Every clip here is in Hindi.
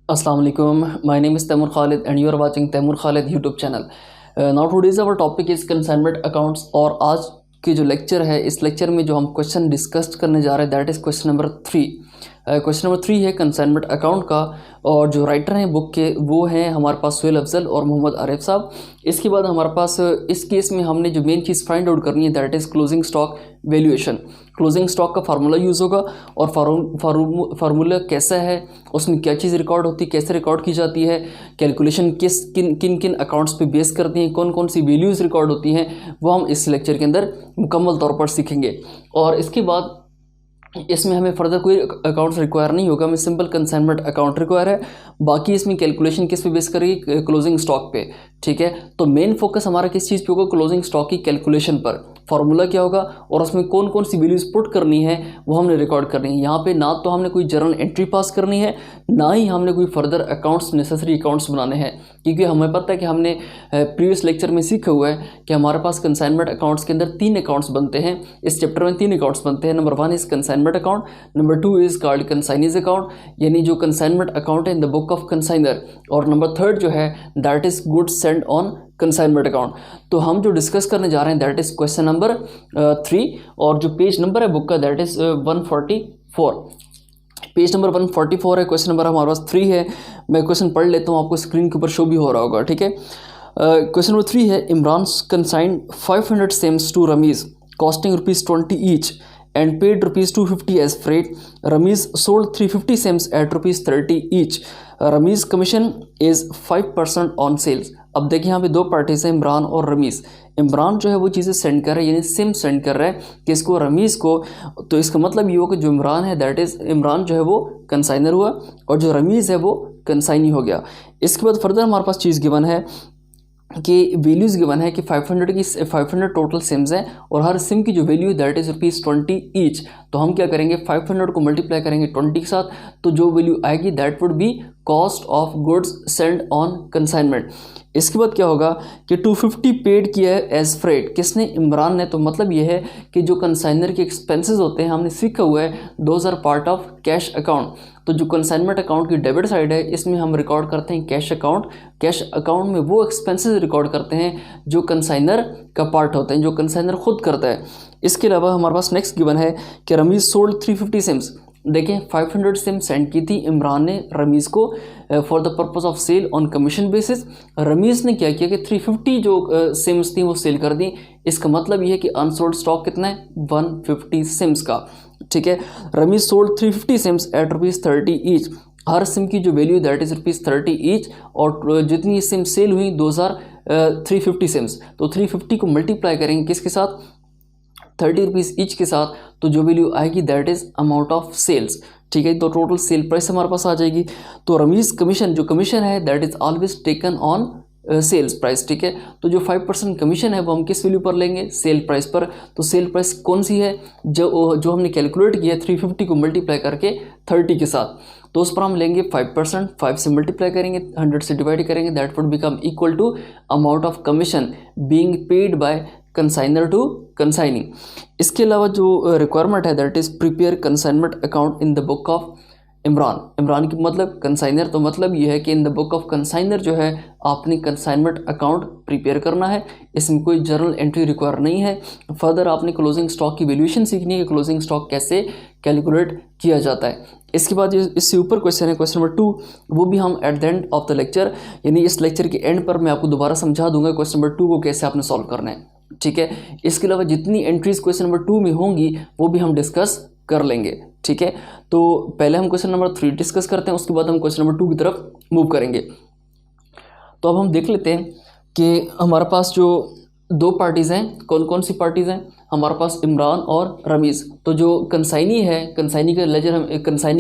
Assalamu alaikum. My name is Taimur Khalid and you are watching Taimur Khalid YouTube channel. Now today's our topic is consignment accounts और आज की जो लेक्चर है इस लेक्चर में जो हम क्वेश्चन डिस्कस करने जा रहे हैं that is question number 3। Question number 3 है कंसाइनमेंट अकाउंट का और जो राइटर हैं बुक के वो हैं हमारे पास सुहेल अफजल और मोहम्मद आरिफ साहब। इसके बाद हमारे पास इस केस में हमने जो मेन चीज़ फाइंड आउट करनी है that is closing stock valuation. Closing stock का फार्मूला यूज़ होगा और फार्मूला कैसा है, उसमें क्या चीज़ रिकॉर्ड होती है, कैसे रिकॉर्ड की जाती है, कैलकुलेशन किन किन अकाउंट्स पे बेस करती हैं, कौन कौन सी वैल्यूज़ रिकॉर्ड होती हैं, वो हम इस लेक्चर के अंदर मुकम्मल तौर पर सीखेंगे। और इसके बाद इसमें हमें फर्दर कोई अकाउंट्स रिक्वायर नहीं होगा, हमें सिंपल कंसाइनमेंट अकाउंट रिक्वायर है। बाकी इसमें कैलकुलेशन किस पे बेस करेगी, क्लोजिंग स्टॉक पे। ठीक है, तो मेन फोकस हमारा किस चीज़ पे होगा, क्लोजिंग स्टॉक की कैलकुलेशन पर। फार्मूला क्या होगा और उसमें कौन कौन सी वैल्यूज पुट करनी है वो हमने रिकॉर्ड करनी है। यहाँ पे ना तो हमने कोई जर्नल एंट्री पास करनी है, ना ही हमने कोई फर्दर अकाउंट्स नेसेसरी अकाउंट्स बनाने हैं, क्योंकि हमें पता है कि हमने प्रीवियस लेक्चर में सीखा हुआ है कि हमारे पास कंसाइनमेंट अकाउंट्स के अंदर 3 अकाउंट्स बनते हैं। इस चैप्टर में 3 अकाउंट्स बनते हैं। Number 1 is consignment account, number 2 is called consignee's account, यानी जो कंसाइनमेंट अकाउंट है in the book of consignor, और नंबर 3 जो है that is goods send on consignment account. तो हम जो डिस्कस करने जा रहे हैं दैट इज़ क्वेश्चन नंबर 3 और जो पेज नंबर है बुक का दैट इज़ 144। पेज नंबर 144 है, क्वेश्चन नंबर हमारे पास 3 है। मैं क्वेश्चन पढ़ लेता हूँ, आपको स्क्रीन के ऊपर शो भी हो रहा होगा। ठीक है, क्वेश्चन नंबर 3 है, Imran consigned 500 sims to Rameez costing ₹20 each and paid ₹250 as freight. Rameez sold 350 sems at ₹30 each. Rameez commission is 5% on sales. अब देखिए यहाँ पे 2 पार्टीज हैं, इमरान और रमीज़। इमरान जो है वो चीज़ें सेंड कर रहा है, यानी सिम सेंड कर रहा है किसको, रमीज़ को। तो इसका मतलब ये हो कि जो इमरान है दैट इज़ इमरान जो है वो कंसाइनर हुआ और जो रमीज़ है वो कंसाइनी हो गया। इसके बाद फर्दर हमारे पास चीज़ गिवन है कि वैल्यूज़ गिवन है कि 500 टोटल सिम्स हैं और हर सिम की जो वैल्यू है दैट इज़ ₹20 ईच। तो हम क्या करेंगे, 500 को मल्टीप्लाई करेंगे 20 के साथ, तो जो वैल्यू आएगी that would B cost of goods send on consignment. इसके बाद क्या होगा कि 250 पेड किया है एज फ्रेट, किसने, इमरान ने। तो मतलब ये है कि जो कंसाइनर के एक्सपेंसेस होते हैं हमने सीखा हुआ है those are part of cash account. तो जो कंसाइनमेंट अकाउंट की डेबिट साइड है इसमें हम रिकॉर्ड करते हैं कैश अकाउंट। कैश अकाउंट में वो एक्सपेंसेस रिकॉर्ड करते हैं जो कंसाइनर का पार्ट होते हैं, जो कंसाइनर खुद करता है। इसके अलावा हमारे पास नेक्स्ट गिवन है कि रमीज़ सोल्ड 350 सिम्स। देखें 500 सिम सेंड की थी इमरान ने रमीज़ को for the purpose of sale on commission basis. Rameez ने क्या किया कि 350 जो सिम्स थी वो सेल कर दी। इसका मतलब ये है कि अनसोल्ड स्टॉक कितना है, 150 सिम्स का। ठीक है, Rameez sold 350 sims at ₹30 each. हर सिम की जो वैल्यू दैट इज़ ₹30 ईच और जितनी सिम सेल हुई 350 सिम्स। तो 350 को मल्टीप्लाई करेंगे किसके साथ, ₹30 ईच के साथ, तो जो वैल्यू आएगी that is amount of sales. ठीक है, तो टोटल सेल प्राइस हमारे पास आ जाएगी। तो रमीज़ कमीशन जो कमीशन है that is always taken on sales price. ठीक है, तो जो 5% कमीशन है वो हम किस वैल्यू पर लेंगे, सेल प्राइस पर। तो सेल प्राइस कौन सी है, जो हमने कैलकुलेट किया 350 को मल्टीप्लाई करके 30 के साथ, तो उस पर हम लेंगे 5%, 5 से मल्टीप्लाई करेंगे, 100 से डिवाइड करेंगे, that would become equal to amount of commission being paid by consigner to consignee. इसके अलावा जो रिक्वायरमेंट है that is prepare consignment account in the book of Imran. Imran की मतलब कंसाइनर, तो मतलब ये है कि in the book of consigner जो है आपने कंसाइनमेंट अकाउंट प्रिपेयर करना है। इसमें कोई जर्नल एंट्री रिक्वायर नहीं है। फर्दर आपने क्लोजिंग स्टॉक की वैल्यूएशन सीखनी है कि क्लोजिंग स्टॉक कैसे कैलकुलेट किया जाता है। इसके बाद इससे ऊपर क्वेश्चन है क्वेश्चन नंबर 2, वो भी हम at the end of the lecture, यानी इस लेक्चर के एंड पर मैं आपको दोबारा समझा दूंगा क्वेश्चन नंबर 2 को कैसे आपने सॉल्व करना है। ठीक है, इसके अलावा जितनी एंट्रीज क्वेश्चन नंबर 2 में होंगी वो भी हम डिस्कस कर लेंगे। ठीक है, तो पहले हम क्वेश्चन नंबर 3 डिस्कस करते हैं, उसके बाद हम क्वेश्चन नंबर 2 की तरफ मूव करेंगे। तो अब हम देख लेते हैं कि हमारे पास जो 2 पार्टीज़ हैं, कौन कौन सी पार्टीज़ हैं, हमारे पास इमरान और रमीज़। तो जो कंसाइनी है, कंसाइनी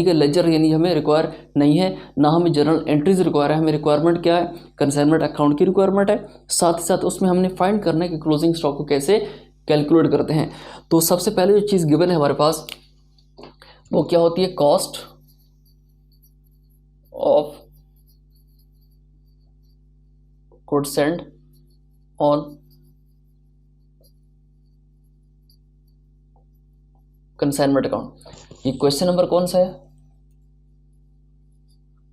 का लेजर यानी हमें रिक्वायर नहीं है, ना हमें जर्नल एंट्रीज रिक्वायर है। हमें रिक्वायरमेंट क्या है, कंसाइनमेंट अकाउंट की रिक्वायरमेंट है। साथ ही साथ उसमें हमने फाइंड करना है कि क्लोजिंग स्टॉक को कैसे कैलकुलेट करते हैं। तो सबसे पहले जो चीज़ गिवन है हमारे पास वो क्या होती है, cost of goods send on consignment account. ये क्वेश्चन नंबर कौन सा है,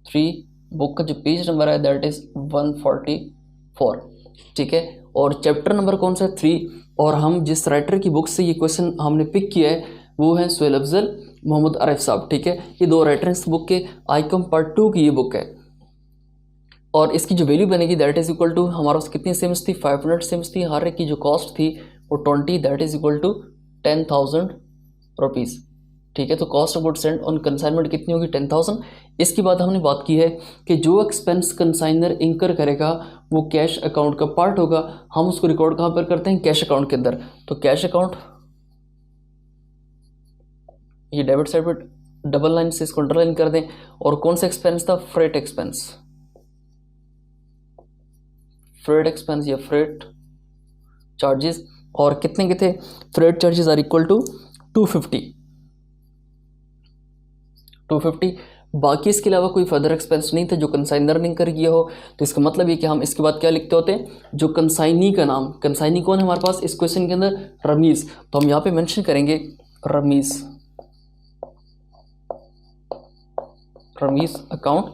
3 बुक का जो पेज नंबर है दैट इज़ 144, ठीक है। और चैप्टर नंबर कौन सा है? 3। और हम जिस राइटर की बुक से ये क्वेश्चन हमने पिक किया है वो है सुहेल अफजल, मोहम्मद आरिफ साहब, ठीक है। ये दो राइटर इस बुक के। आईकॉम पार्ट 2 की ये बुक है। और इसकी जो वैल्यू बनेगी दैट इज़ इक्वल टू, हमारा पास कितनी सिम्स थी? 500 सिम्स थी। हर एक की जो कॉस्ट थी वो 20, that is equal to 10,000 rupees, ठीक है। तो cost of goods sent on consignment कितनी होगी? 10,000। इसके बाद हमने बात की है कि जो एक्सपेंस कंसाइनर इंकर करेगा वो कैश अकाउंट का पार्ट होगा। हम उसको रिकॉर्ड कहाँ पर करते हैं? कैश अकाउंट के अंदर। तो कैश अकाउंट, ये डेबिट साइड पर डबल लाइन से इसको अंडरलाइन कर दें। और कौन सा एक्सपेंस था? फ्रेट एक्सपेंस, फ्रेट एक्सपेंस या फ्रेट चार्जेस। और कितने के थे? Freight charges are equal to 250। बाकी इसके अलावा कोई फर्दर एक्सपेंस नहीं था जो कंसाइनर ने इंकर किया हो। तो इसका मतलब ये कि हम इसके बाद क्या लिखते होते हैं? जो कंसाइनी का नाम, कंसाइनी कौन है हमारे पास इस क्वेश्चन के अंदर? रमीज़। तो हम यहाँ पे मेंशन करेंगे रमीज़, रमीज़ अकाउंट,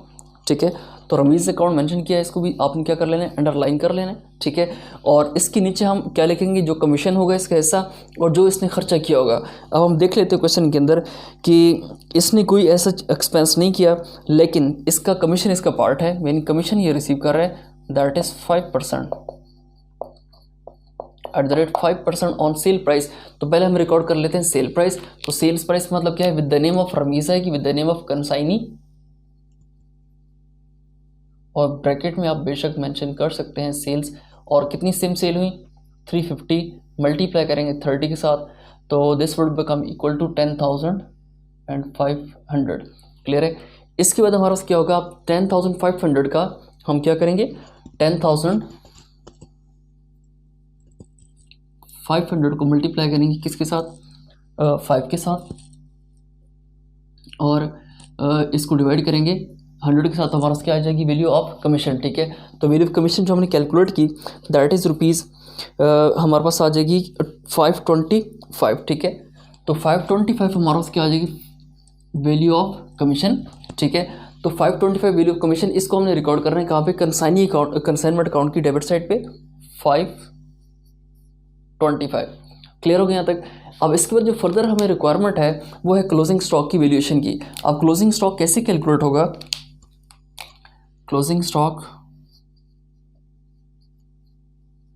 ठीक है। तो रमीज़ अकाउंट मेंशन किया है, इसको भी आपने क्या कर लेना है? अंडरलाइन कर लेना है, ठीक है। और इसके नीचे हम क्या लिखेंगे? जो कमीशन होगा इसका हिस्सा और जो इसने खर्चा किया होगा। अब हम देख लेते हैं क्वेश्चन के अंदर कि इसने कोई ऐसा एक्सपेंस नहीं किया, लेकिन इसका कमीशन इसका पार्ट है, यानी कमीशन ये रिसीव कर रहा है, that is 5% @5% on sale price. तो पहले हम रिकॉर्ड कर लेते हैं सेल प्राइस। तो सेल्स प्राइस मतलब क्या है? With the name of Rameez है कि with the name of consignee, और ब्रैकेट में आप बेशक मेंशन कर सकते हैं सेल्स। और कितनी सिम सेल हुई? 350, मल्टीप्लाई करेंगे 30 के साथ, तो this would become equal to 10,500। Clear है? इसके बाद हमारे पास क्या होगा? 10,500 का हम क्या करेंगे? 10,500 को मल्टीप्लाई करेंगे किसके साथ? 5 के साथ। और इसको डिवाइड करेंगे 100 के साथ, तो हमारे पास क्या आ जाएगी? वैल्यू ऑफ कमीशन, ठीक है। तो वैल्यू ऑफ कमीशन जो हमने कैलकुलेट की दैट इज़ रुपीज़, हमारे पास आ जाएगी 525, ठीक है। तो 525 हमारे पास क्या आ जाएगी? वैल्यू ऑफ कमीशन, ठीक है। तो 525 वैल्यू ऑफ कमीशन, इसको हमने रिकॉर्ड कर रहे हैं कहाँ पे? कंसाइनी अकाउंट, कंसाइनमेंट अकाउंट की डेबिट साइड पे 525। क्लियर हो गया यहाँ तक? अब इसके बाद जो फर्दर हमें रिक्वायरमेंट है वो है क्लोजिंग स्टॉक की वैल्यूएशन की। अब क्लोजिंग स्टॉक कैसे कैलकुलेट होगा? क्लोजिंग स्टॉक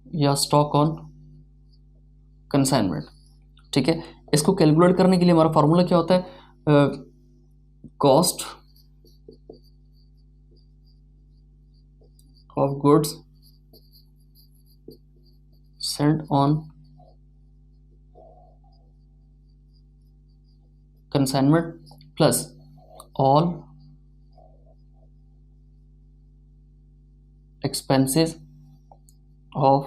या स्टॉक ऑन कंसाइनमेंट, ठीक है। इसको कैलकुलेट करने के लिए हमारा फार्मूला क्या होता है? Cost of goods sent on consignment plus all expenses of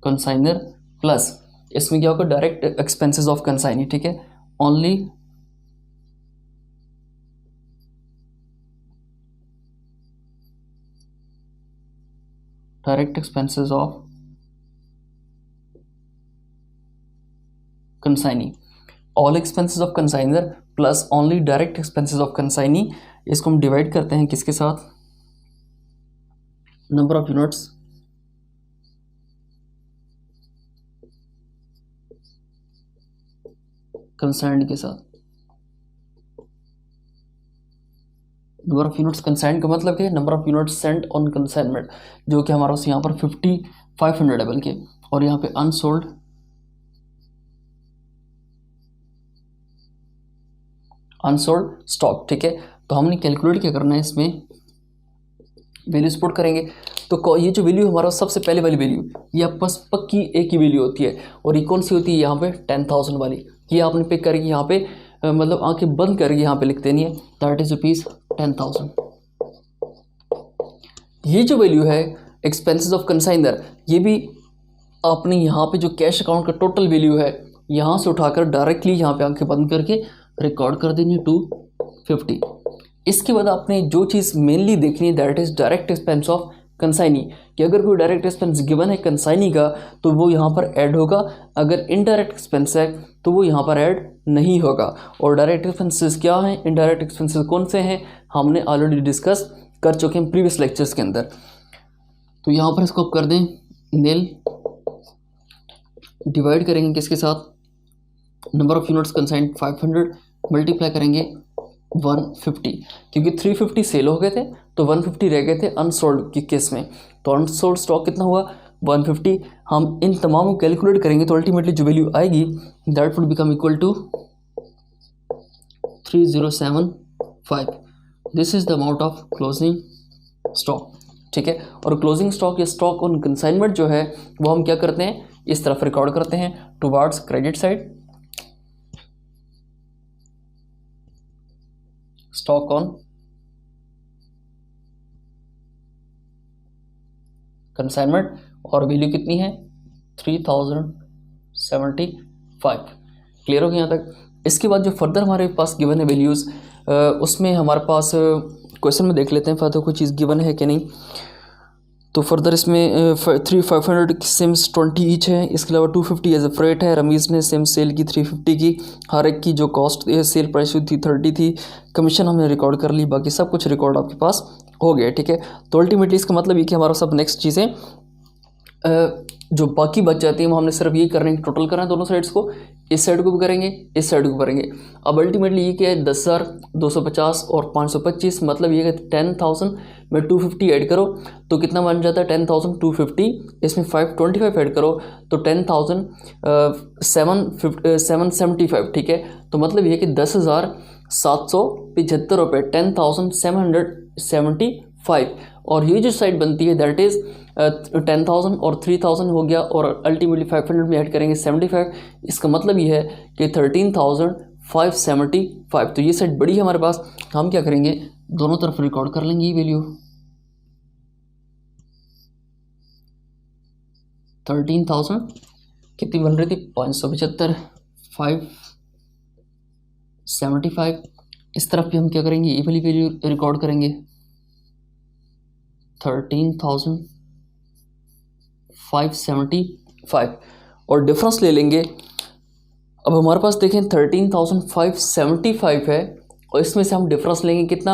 consignor plus इसमें क्या होगा? डायरेक्ट एक्सपेंसेस ऑफ कंसाइनी, ठीक है। Only direct expenses of consignee, all expenses of consigner plus only direct expenses of consignee. इसको हम डिवाइड करते हैं किसके साथ? नंबर ऑफ यूनिट्स कंसाइंड के साथ। नंबर ऑफ यूनिट्स कंसाइंड का मतलब क्या है? Number of units Saint on consignment, जो कि हमारा यहाँ पर 5,500 है बल्कि, और यहाँ पे अनसोल्ड स्टॉक, ठीक है। तो हमने कैलकुलेट क्या करना है? इसमें वैल्यूज पुट करेंगे। तो ये जो वैल्यू हमारा सबसे पहले वाली वैल्यू, ये आपके पास पक्की एक ही वैल्यू होती है, और ये कौन सी होती है? यहाँ पे 10,000 वाली। ये आपने पिक करके यहाँ पे मतलब आंखें बंद करके यहाँ पे लिख देनी है, दैट इज रुपीज़ 10,000। ये जो वैल्यू है एक्सपेंसेस ऑफ कंसाइनर, ये भी आपने यहाँ पे जो कैश अकाउंट का टोटल वैल्यू है यहाँ से उठाकर डायरेक्टली यहाँ पे आंखें बंद करके रिकॉर्ड कर देनी है 250। इसके बाद आपने जो चीज़ मेनली देखनी है that is direct expense of consignee, कि अगर कोई डायरेक्ट एक्सपेंस गिवन है कंसाइनी का तो वो यहाँ पर ऐड होगा, अगर इनडायरेक्ट एक्सपेंस है तो वो यहाँ पर ऐड नहीं होगा। और डायरेक्ट एक्सपेंसेस क्या हैं, इनडायरेक्ट एक्सपेंसेस कौन से हैं, हमने ऑलरेडी डिस्कस कर चुके हैं प्रीवियस लेक्चर्स के अंदर। तो यहाँ पर इसको कर दें नील, डिवाइड करेंगे किसके साथ, नंबर ऑफ यूनिट्स कंसाइंड 500 मल्टीप्लाई करेंगे 150, क्योंकि 350 सेल हो गए थे तो 150 रह गए थे अनसोल्ड के केस में। तो अनसोल्ड स्टॉक कितना हुआ 150। हम इन तमाम को कैलकुलेट करेंगे तो अल्टीमेटली जो वैल्यू आएगी that would become equal to 3075। This is the amount of closing stock, ठीक है। और क्लोजिंग स्टॉक या स्टॉक ऑन कंसाइनमेंट जो है वो हम क्या करते हैं, इस तरफ रिकॉर्ड करते हैं towards credit side, stock on consignment, और वैल्यू कितनी है 3075। क्लियर हो गया यहाँ तक। इसके बाद जो फर्दर हमारे पास गिवन है वैल्यूज़, उसमें हमारे पास क्वेश्चन में देख लेते हैं फर्दर कोई चीज़ गिवन है कि नहीं। तो फर्दर इसमें 500 सिम्स 20 ईच है, इसके अलावा 250 एज अ फ्रेट है। रमीज़ ने सिम सेल की 350 की, हर एक की जो कॉस्ट सेल प्राइस थी 30 थी, कमीशन हमने रिकॉर्ड कर ली, बाकी सब कुछ रिकॉर्ड आपके पास हो गया, ठीक है। तो अल्टीमेटली इसका मतलब ये कि हमारा सब नेक्स्ट चीज़ें जो बाकी बच जाती हैं वो हमने सिर्फ ये करने टोटल करना है दोनों साइड्स को, इस साइड को भी करेंगे इस साइड को करेंगे। अब अल्टीमेटली ये क्या है 10,250 और 525, मतलब ये कि 10,000 में 250 ऐड करो तो कितना बन जाता है 10,250, इसमें 525 ऐड करो तो 10,775, ठीक है। तो मतलब ये कि 10,775 रुपये, 10,775। और ये जो साइड बनती है दैट इज़ 10,000 और 3,000 हो गया, और अल्टीमेटली 500 में ऐड करेंगे 75। इसका मतलब ये है कि 13,575। तो ये साइड बड़ी है हमारे पास, हम क्या करेंगे दोनों तरफ रिकॉर्ड कर लेंगे ये वैल्यू 13,000 कितनी बन रही थी 575 575। इस तरफ भी हम क्या करेंगे ये वाली वैल्यू रिकॉर्ड करेंगे 13,575 और डिफरेंस ले लेंगे। अब हमारे पास देखें 13,575 है और इसमें से हम डिफरेंस लेंगे कितना,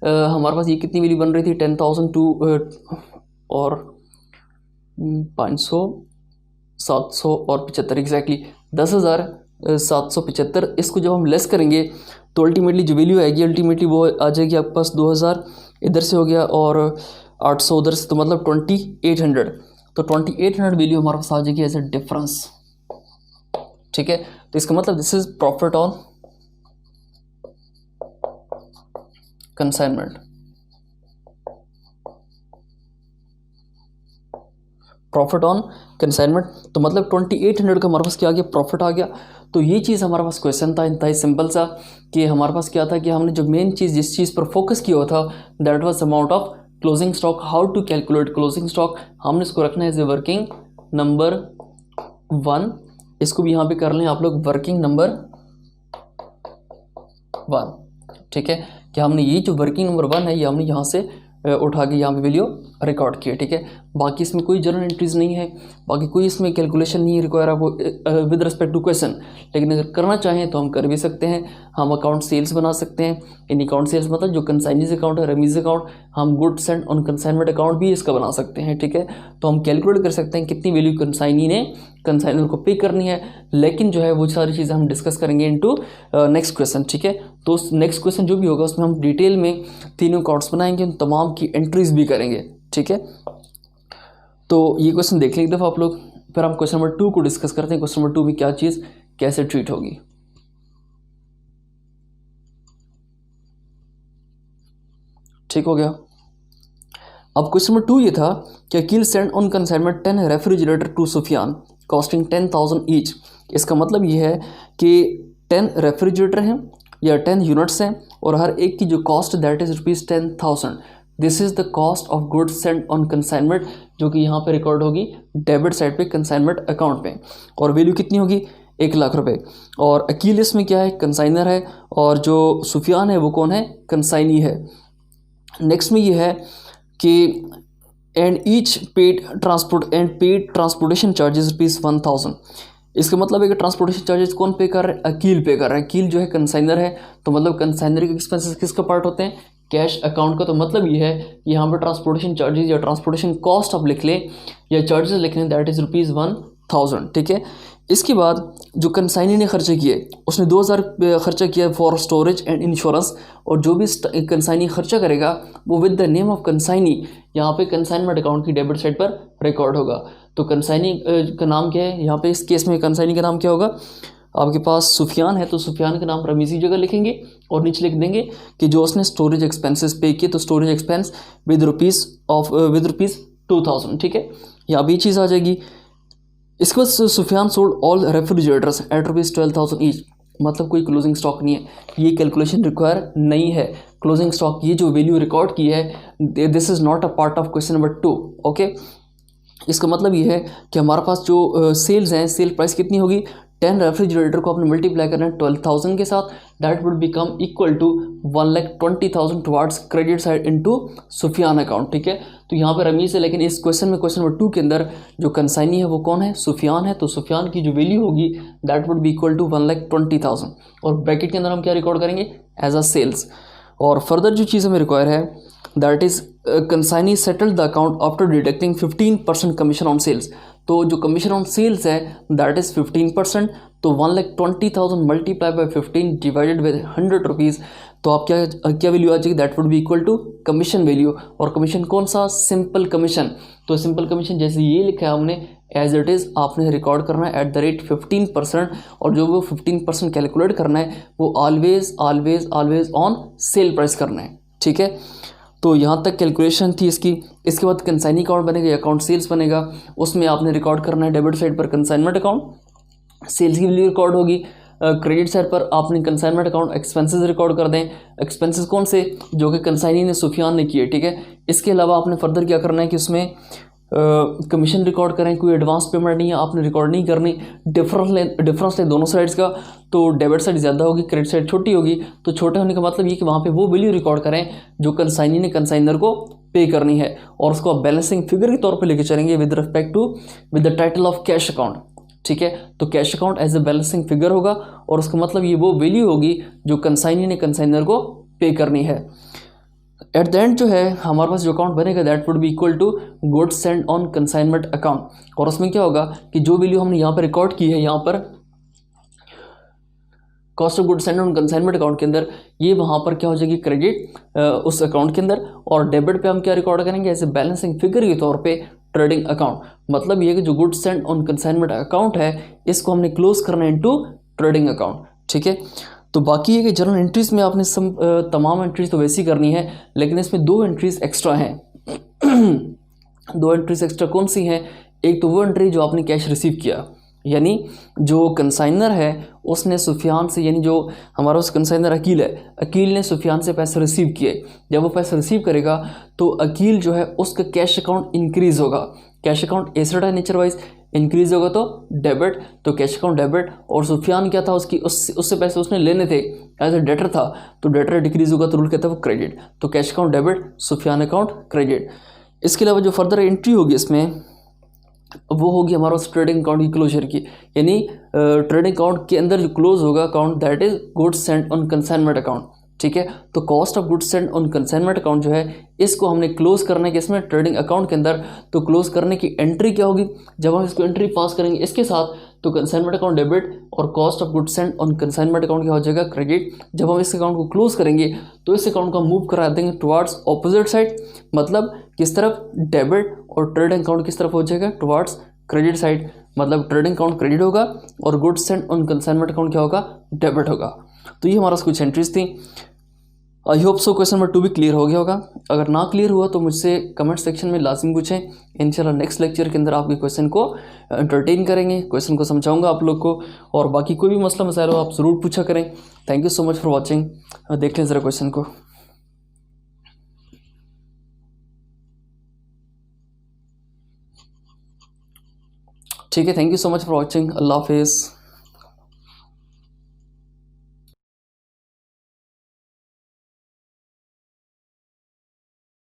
हमारे पास ये कितनी वैल्यू बन रही थी 10,002 और 500 700 और 75 एग्जैक्टली 10,775। इसको जब हम लेस करेंगे तो अल्टीमेटली जो वैल्यू आएगी अल्टीमेटली वो आ जाएगी आपके पास 2,000 इधर से हो गया और 800 उधर से, तो मतलब 2,800। तो 2,800 वैल्यू हमारे पास आ जाएगी एज ए डिफरेंस, ठीक है। तो इसका मतलब this is profit on consignment, profit on consignment. तो मतलब 2,800 का हमारे पास क्या आ गया प्रॉफिट आ गया। तो ये चीज़ हमारे पास क्वेश्चन था इंतहाई सिंपल सा कि हमारे पास क्या था कि हमने जो मेन चीज़ जिस चीज़ पर फोकस किया हुआ था that was amount of closing stock. How to calculate closing stock, हमने इसको रखना है एज ए वर्किंग नंबर 1। इसको भी यहाँ पे कर लें आप लोग वर्किंग नंबर 1, ठीक है। कि हमने ये जो वर्किंग नंबर 1 है ये हमने यहाँ से उठा के यहाँ पे वैल्यू रिकॉर्ड किया, ठीक है। बाकी इसमें कोई जर्नल एंट्रीज नहीं है, बाकी कोई इसमें कैलकुलेशन नहीं रिक्वायर आपको विद रिस्पेक्ट टू क्वेश्चन, लेकिन अगर करना चाहें तो हम कर भी सकते हैं। हम अकाउंट सेल्स बना सकते हैं, इन अकाउंट सेल्स मतलब जो कंसाइनीज अकाउंट है रमीज अकाउंट, हम goods and on consignment account भी इसका बना सकते हैं, ठीक है। तो हम कैलकुलेट कर सकते हैं कितनी वैल्यू कंसाइनी ने कंसाइनर को पे करनी है, लेकिन जो है वो सारी चीज़ें हम डिस्कस करेंगे इनटू नेक्स्ट क्वेश्चन, ठीक है। तो नेक्स्ट क्वेश्चन जो भी होगा उसमें हम डिटेल में तीनों अकाउंट्स बनाएंगे, उन तमाम की एंट्रीज भी करेंगे, ठीक है। तो ये क्वेश्चन देख लें एक दफ़ा आप लोग, फिर हम क्वेश्चन नंबर 2 को डिस्कस करते हैं। क्वेश्चन नंबर 2 में क्या चीज़ कैसे ट्रीट होगी। ठीक हो गया। अब क्वेश्चन नंबर 2 ये था कि Aqeel send on consignment 10 refrigerator to Sufiyan costing 10,000 each. इसका मतलब ये है कि 10 रेफ्रिजरेटर हैं या 10 यूनिट्स हैं और हर एक की जो cost that is ₹10,000। This is the cost of goods send on consignment, जो कि यहाँ पे रिकॉर्ड होगी डेबिट साइड पे कंसाइनमेंट अकाउंट पे, और वैल्यू कितनी होगी 1 लाख रुपए। और अकील इसमें क्या है कंसाइनर है और जो सुफियान है वो कौन है कंसाइनी है। नेक्स्ट में ये है कि and each paid transportation charges ₹1000। इसका मतलब है कि ट्रांसपोर्टेशन चार्जेस कौन पे कर रहा है? अकील पे कर रहा है। अकील जो है कंसाइनर है, तो मतलब कंसाइनर के एक्सपेंसेस किसका पार्ट होते हैं? कैश अकाउंट का। तो मतलब ये है कि यहाँ पर ट्रांसपोर्टेशन चार्जेस या ट्रांसपोर्टेशन कॉस्ट आप लिख लें या चार्जेस लिख लें, दैट इज़ ₹1000, ठीक है। इसके बाद जो कंसाइनी ने खर्चे किए, उसने 2000 खर्चा किया फॉर स्टोरेज एंड इंश्योरेंस, और जो भी कंसाइनी खर्चा करेगा वो with the name of consignee यहाँ पे कंसाइनमेंट अकाउंट की डेबिट साइड पर रिकॉर्ड होगा। तो कंसाइनी का नाम क्या है यहाँ पे? इस केस में कंसाइनी का नाम क्या होगा? आपके पास सुफियान है तो सुफियान का नाम रमीज़ी जगह लिखेंगे और नीचे लिख देंगे कि जो उसने स्टोरेज एक्सपेंसेस पे किए, तो स्टोरेज एक्सपेंस विद ₹2000, ठीक है। यहाँ भी चीज़ आ जाएगी। इसके बाद Sufiyan sold all refrigerators at ₹12,000 each, मतलब कोई क्लोजिंग स्टॉक नहीं है, ये कैलकुलेशन रिक्वायर नहीं है। क्लोजिंग स्टॉक ये जो वैल्यू रिकॉर्ड की है, this is not a part of question number 2, okay. इसका मतलब ये है कि हमारे पास जो सेल्स हैं, सेल प्राइस कितनी होगी? 10 रेफ्रिजरेटर को आपने मल्टीप्लाई करना है 12,000 के साथ, that would become equal to 1,20,000 towards credit side into Sufiyan account, ठीक है। तो यहाँ पर रमीज़ है, लेकिन इस क्वेश्चन में क्वेश्चन नंबर 2 के अंदर जो कंसाइनी है वो कौन है? सुफियान है। तो सुफियान की जो वैल्यू होगी that would be equal to 1,20,000, और ब्रैकेट के अंदर हम क्या रिकॉर्ड करेंगे? As a sales. और फर्दर जो चीज़ हमें रिक्वायर है that is consignee settled the account after deducting 15% commission on sales. तो जो कमीशन ऑन सेल्स है दैट इज़ 15%, तो 1,20,000 मल्टीप्लाई बाई 15 डिवाइडेड विद ₹100, तो आप क्या वैल्यू आ जाएगी? That would be equal to commission value. और कमीशन कौन सा? Simple commission. तो सिंपल कमीशन जैसे ये लिखा है हमने एज इट इज़ आपने रिकॉर्ड करना है @15%, और जो वो 15% कैलकुलेट करना है वो ऑलवेज ऑन सेल प्राइस करना है, ठीक है। तो यहाँ तक कैलकुलेशन थी इसकी। इसके बाद कंसाइनी अकाउंट बनेगा या अकाउंट सेल्स बनेगा, उसमें आपने रिकॉर्ड करना है डेबिट साइड पर कंसाइनमेंट अकाउंट, सेल्स की वैल्यू रिकॉर्ड होगी। क्रेडिट साइड पर आपने कंसाइनमेंट अकाउंट एक्सपेंसेस रिकॉर्ड कर दें। एक्सपेंसेस कौन से? जो कि कंसाइनी ने सुफियान ने किए, ठीक है। इसके अलावा आपने फर्दर क्या करना है कि उसमें कमीशन रिकॉर्ड करें, कोई एडवांस पेमेंट नहीं है, आपने रिकॉर्ड नहीं करनी। डिफरेंस ले दोनों साइड्स का, तो डेबिट साइड ज़्यादा होगी, क्रेडिट साइड छोटी होगी। तो छोटे होने का मतलब ये कि वहाँ पे वो वैल्यू रिकॉर्ड करें जो कंसाइनी ने कंसाइनर को पे करनी है, और उसको आप बैलेंसिंग फिगर के तौर पे लेके चलेंगे with the title of cash account, ठीक है। तो cash account as a balancing figure होगा, और उसका मतलब ये वो वैल्यू होगी जो कंसाइनी ने कंसाइनर को पे करनी है। एट द एंड जो है हमारे पास जो अकाउंट बनेगा that would be equal to goods send on consignment account, और उसमें क्या होगा कि जो वैल्यू हमने यहाँ पर रिकॉर्ड की है, यहाँ पर cost of goods send on consignment account के अंदर, ये वहाँ पर क्या हो जाएगी? क्रेडिट उस अकाउंट के अंदर। और डेबिट पे हम क्या रिकॉर्ड करेंगे? ऐसे बैलेंसिंग फिगर के तौर पे ट्रेडिंग अकाउंट। मतलब ये कि जो goods send on consignment account है इसको हमने क्लोज करना है इनटू ट्रेडिंग अकाउंट, ठीक है। तो बाकी ये कि जर्नल एंट्रीज में आपने तमाम एंट्रीज तो वैसी करनी है, लेकिन इसमें 2 एंट्रीज एक्स्ट्रा हैं। 2 एंट्रीज एक्स्ट्रा कौन सी हैं? एक तो वो एंट्री जो आपने कैश रिसीव किया, यानी जो कंसाइनर है उसने सुफियान से, यानी जो हमारा उस कंसाइनर अकील है, अकील ने सुफियान से पैसे रिसीव किए। जब वो पैसे रिसीव करेगा तो अकील जो है उसका कैश अकाउंट इंक्रीज़ होगा। कैश अकाउंट एसेट है नेचर वाइज, इंक्रीज होगा तो डेबिट, तो कैश अकाउंट डेबिट। और सुफियान क्या था? उससे पैसे उसने लेने थे, एज ए डेटर था, तो डेटर डिक्रीज होगा तो रूल कहता है वो क्रेडिट। तो cash account debit, Sufiyan account credit. इसके अलावा जो फर्दर एंट्री होगी इसमें वो होगी हमारा उस ट्रेडिंग अकाउंट की क्लोजर की, यानी ट्रेडिंग अकाउंट के अंदर जो क्लोज होगा account that is goods send on consignment account, ठीक है। तो cost of goods send on consignment account जो है इसको हमने क्लोज करने के इसमें ट्रेडिंग अकाउंट के अंदर, तो क्लोज करने की एंट्री क्या होगी? जब हम इसको एंट्री पास करेंगे इसके साथ, तो कंसाइनमेंट अकाउंट डेबिट और cost of goods send on consignment account क्या हो जाएगा? क्रेडिट। जब हम इस अकाउंट को क्लोज करेंगे तो इस अकाउंट को मूव करा देंगे टुवार्ड्स ऑपोजिट साइड, मतलब किस तरफ? डेबिट। और ट्रेडिंग अकाउंट किस तरफ हो जाएगा? टुवार्ड्स क्रेडिट साइड, मतलब ट्रेडिंग अकाउंट क्रेडिट होगा और goods send on consignment account क्या होगा? डेबिट होगा। तो ये हमारा कुछ एंट्रीज थी। I hope so question number 2 भी क्लियर हो गया होगा। अगर ना क्लियर हुआ तो मुझसे कमेंट सेक्शन में लाजिम पूछें। इंशाल्लाह नेक्स्ट लेक्चर के अंदर आपके क्वेश्चन को एंटरटेन करेंगे, क्वेश्चन को समझाऊंगा आप लोग को, और बाकी कोई भी मसला मसाइल हो आप ज़रूर पूछा करें। Thank you so much for watching. देख लें ज़रा क्वेश्चन को। ठीक है, thank you so much for watching. अल्लाह हाफिज़।